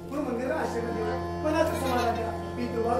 म्हणून मंदिराला आश्रय देऊ मनाचं समाधान द्या मी तुला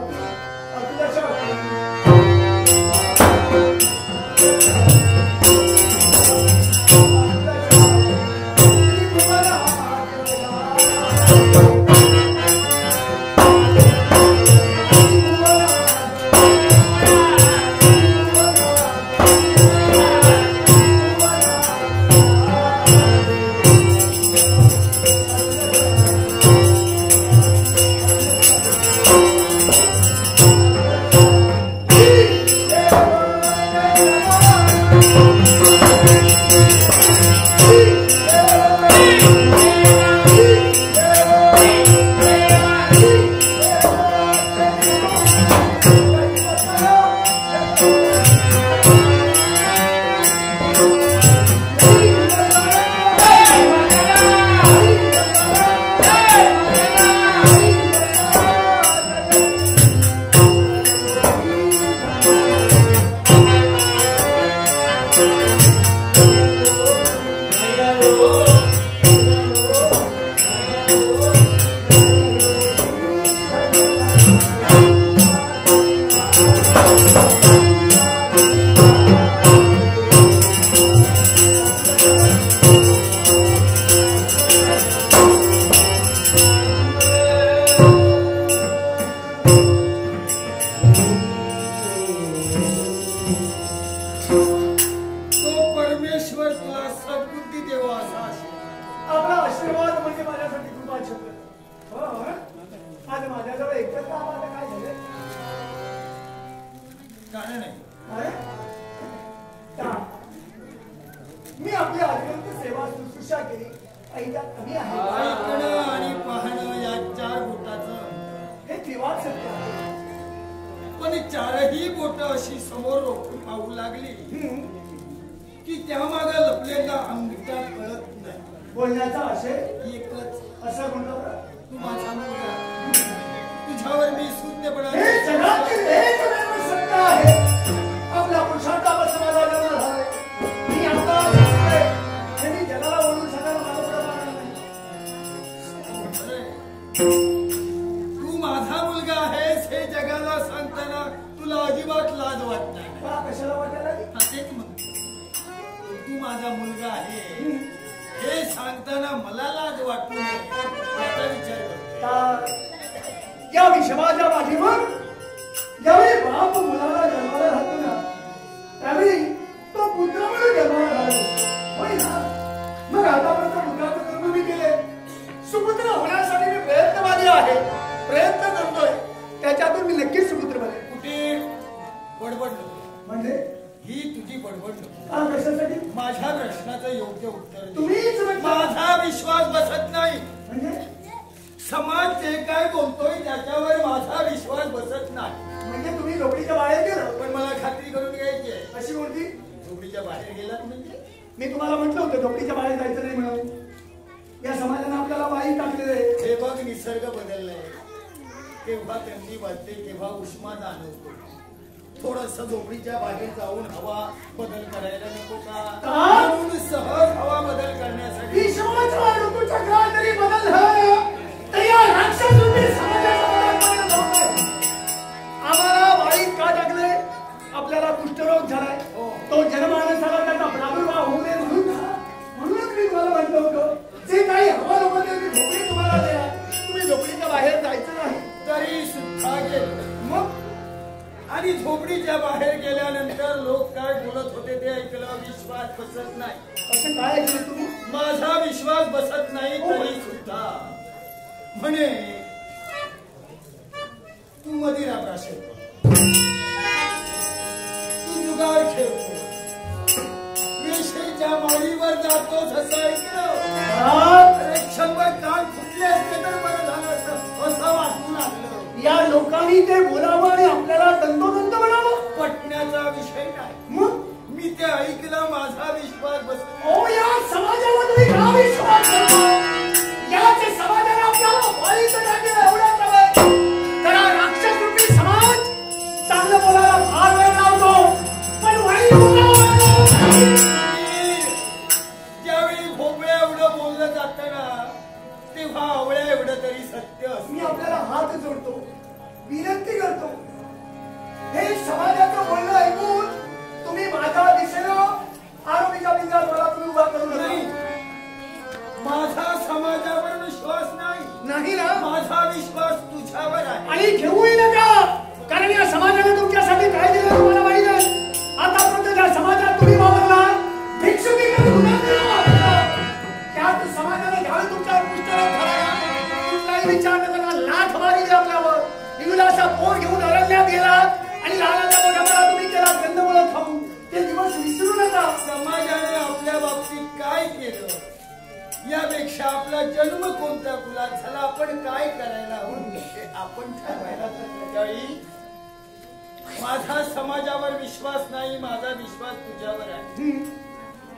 माझा समाजावर विश्वास नाही, माझा विश्वास तुझ्यावर आहे.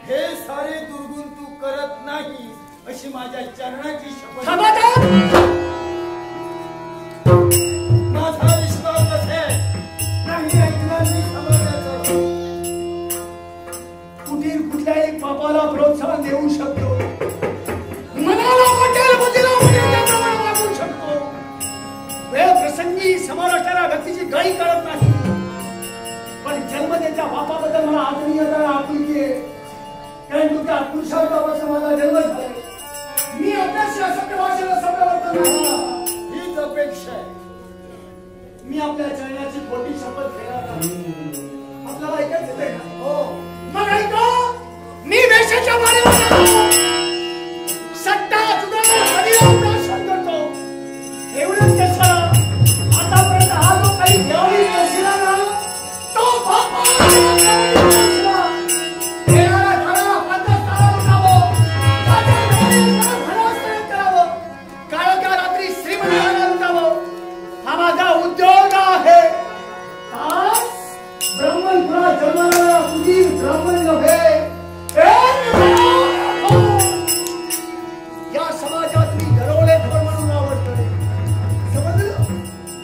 हे सारे दुर्गुण तू करत नाही अशी माझ्या चरणाची शपथ. माझा विश्वास असेल नाही ऐकणार मी समाजाचं. कुठल्याही पापाला प्रोत्साहन देऊ शकतो, मनाला वाटेल बुद्धीला वागू शकतो. वेळ प्रसंगी समाजाला व्यक्तीची गाई करत नाही, पण जन्मदेत्या बापाबद्दल मला आदरणीयता आपुलकी आहे. कारण तुमच्या पुरुषार्थापासून माझा जन्म झाला. मी अपेक्षा सत्य भाषेला समर्पण हीच अपेक्षा आहे. मी आपल्या चरणाची खोटी शपथ घेणार नाही. आपल्याला ऐकायचं आहे का? हो. मग ऐका, मी वेशाच्या मारीवर सट्टा जुगार हरिनाम दर्शन करतो. एवढंच कशाला, आतापर्यंत हा जो काही देवानी नसला ना, तो बापा नसला. देवाला घरा पंथस्थान उठावं, घरास्थान करावं, काळोख्या रात्री श्रीमंताला उठावं, हा माझा उद्योग आहे. ब्राह्मण पुरा जन्माला तुझी ब्राह्मण नव्हे. या समाजात मी घरवळेखोर म्हणून आवडतोय. समजलं?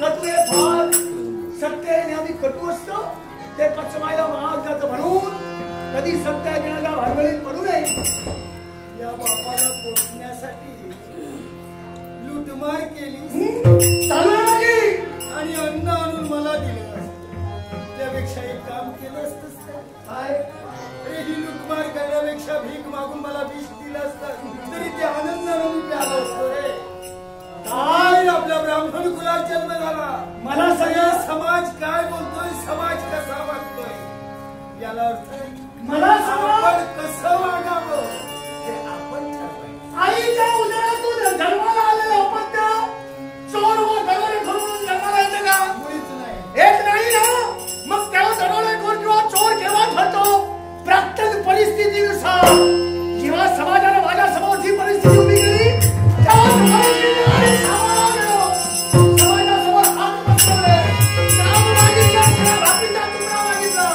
कटू हे फार सत्य नेहमी कटू असतं, ते पचवायला महाग जातं. म्हणून कधी सत्य ऐकण्याला हरवळीत पडू नये. या बापाला पोचण्यासाठी लूटमार केली, चालू आणि अन्न आणून मला दिलं. त्यापेक्षा एक काम केलं असतंस काय? ही लूटमार करण्यापेक्षा भीक मागून मला विष दिलं असतं तरी ते आनंदाने मी प्यालो असतो रे. काय आपल्या ब्राह्मण कुलात जन्म झाला. मला सगळा समाज काय बोलतोय, समाज कसा वागतोय याला अर्थ मला आपण कसं वागावं ते आपण ठरवायचं. आईच्या उदरातून जन्माला आलेलं अपत्य चोर व दरोडेखोर म्हणून जन्माला येतं का? मुळीच नाही. एक नाही ना. मग तेव्हा दरोडेखोर किंवा चोर केव्हा ठरतो? प्रत्येक परिस्थितीनुसार. जेव्हा समाजाने माझ्यासमोर जी परिस्थिती उभी केली तेव्हा समाजासमोर हात पसरवले, काम मागितलं, बाकीचा तुकडा मागितला,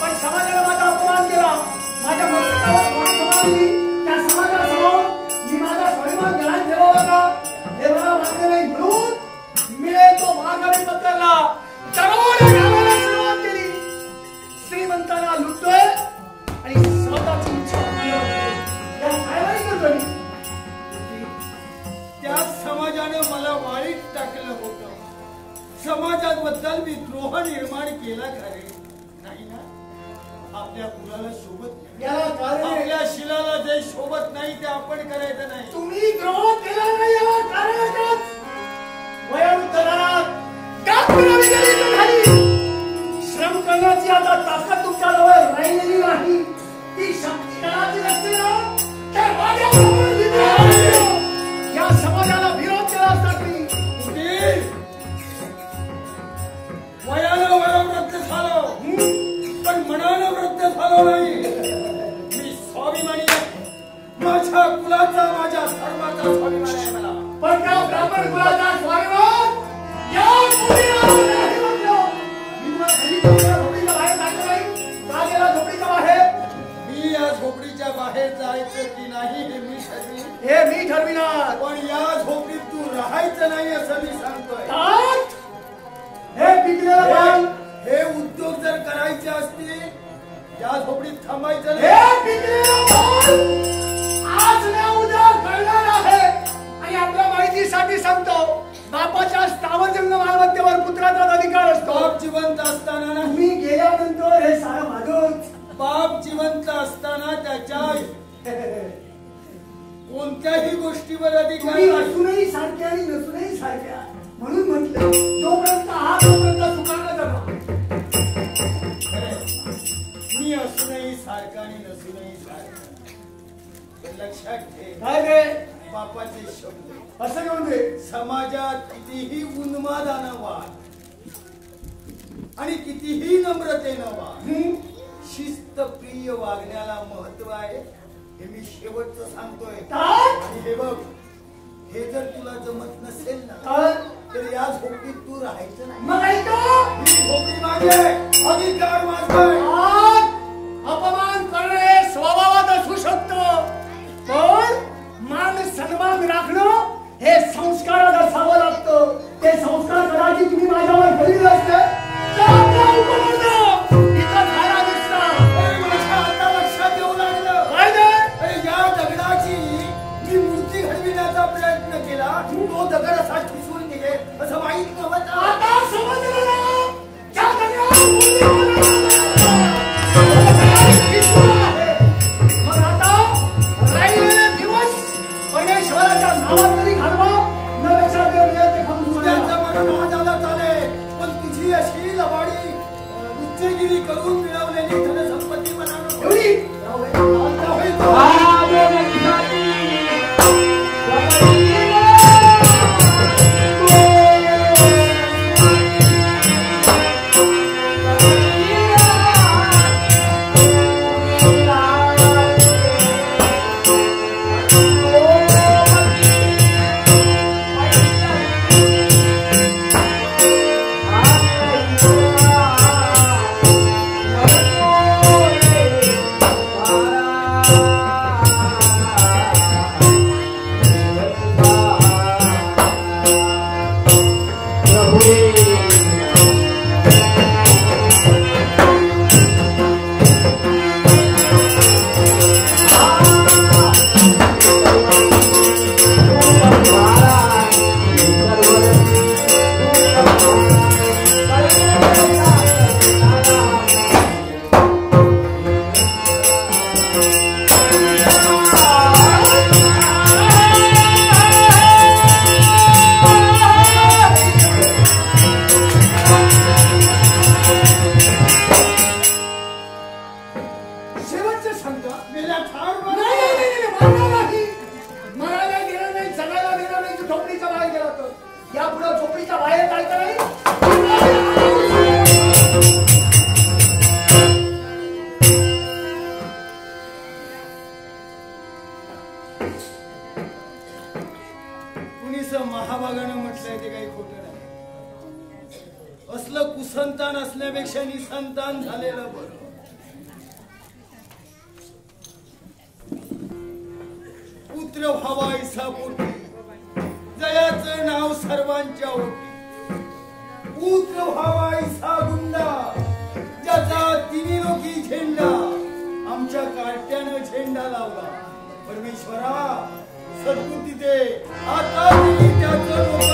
पण समाजाने माझा अपमान केला. माझ्या मस्तकावर वाट मारली. त्या समाजासमोर मी माझा स्वाभिमान गळ्यात ठेवला होता. हे मला मान्य नाही. म्हणून मिळेल तो माघारी पत्करला, दरोडे घालायला सुरुवात केली. श्रीमंतांना लुटतोय आणि स्वतःची इच्छा त्या समाजाने मला वाळीत टाकलं होतं. समाजाबद्दल मी द्रोह निर्माण केला खरे नाही ना. आपल्या कुलाला शोभत नाही, आपल्या शिलाला जे शोभत नाही ते आपण करायचं नाही. तुम्ही द्रोह केला नाही याला कारण वयोवृद्धात श्रम करण्याची आता ताकद तुमच्या जवळ राहिलेली नाही. ती शक्ती करायची नसते ना, तर या समाजाला विरोध केला असता. वयानं वयोवृद्ध झालो पण मनानं वृद्ध झालो नाही. मी स्वाभिमानी माझ्या कुलाचा, माझ्या धर्माचा स्वाभिमान आहे मला. पण त्या ब्राह्मण कुलाचा स्वाभिमान या मुलीला नाही म्हटलं. मी तुम्हाला झोपडीच्या बाहेर टाकलं नाही. का गेला झोपडीच्या बाहेर? मी या झोपडीच्या बाहेर जायचं की नाही हे मी ठरविणार. पण या झोपडीत तू राहायचं नाही असं मी सांगतोय. हे पिकलेलं हे उद्योग जर करायचे असतील या झोपडीत थांबायचं नाही. हे पिकलेलं आज ना उद्या कळणार आहे. आणि आपल्या माहितीसाठी सांगतो, बापाच्या स्थावरजंग मालमत्तेवर पुत्राचा अधिकार असतो. बाप जिवंत असताना ना, मी गेल्यानंतर हे सारं माझंच. बाप जिवंत असताना त्याच्या कोणत्याही गोष्टीवर अधिकार असूनही सारख्या आणि नसूनही सारख्या. म्हणून म्हटलं जोपर्यंत हा तोपर्यंत सुखानं जगा. मी असूनही सारखा आणि नसूनही सारखा. लक्षात ठेव काय रे बापाचे शब्द. असं घेऊन दे. समाजात कितीही उन्मादानं वाढ आणि कितीही नम्रतेनं वाढ, शिस्तप्रिय वागण्याला महत्व आहे हे मी शेवटचं सांगतोय. आणि हे बघ, हे जर तुला जमत नसेल ना तर या झोपडीत तू राहायचं नाही. मग ऐका, ही झोपडी म्हणजे अधिकार मागतोय. अपमान करणे स्वभावात असू शकतो, पण मान सन्मान राखणं हे संस्कारात असावं लागतं. ते संस्कार कदाचित तुम्ही माझ्यावर करीत असते तर आपला उपलब्ध इथं झाला दिसता. माझ्या आता लक्षात येऊ लागलं. काय ते? या दगडाची मी मूर्ती घडविण्याचा प्रयत्न केला, तो दगड असा ठिसून गेले असं माहित नव्हतं. आता समजलं ना? त्या दगडावर मूर्ती आहे. मग आता राहिलेले दिवस परमेश्वराच्या नावात तरी घालवा. नव्याच्या देवदेवते खाऊन त्याचं मरण आज आला चालेल, पण तुझी अशी लबाडी उच्चगिरी करून मिळवलेली धनसंपत्ती मला नको. एवढी आता होईल तो. महाभागानं म्हटलंय ते काही खोटं नाही. असलं कुसंतान असल्यापेक्षा निसंतान झालेलं बरं. पुत्र व्हावा ऐसा पोटी, जयाचं नाव सर्वांच्या ओटी. पुत्र व्हावा ऐसा गुंडा, ज्याचा तिन्ही लोकी झेंडा. आमच्या कार्ट्यानं झेंडा लावला. परमेश्वरा सद्बुद्धी दे. आता त्याचं लोक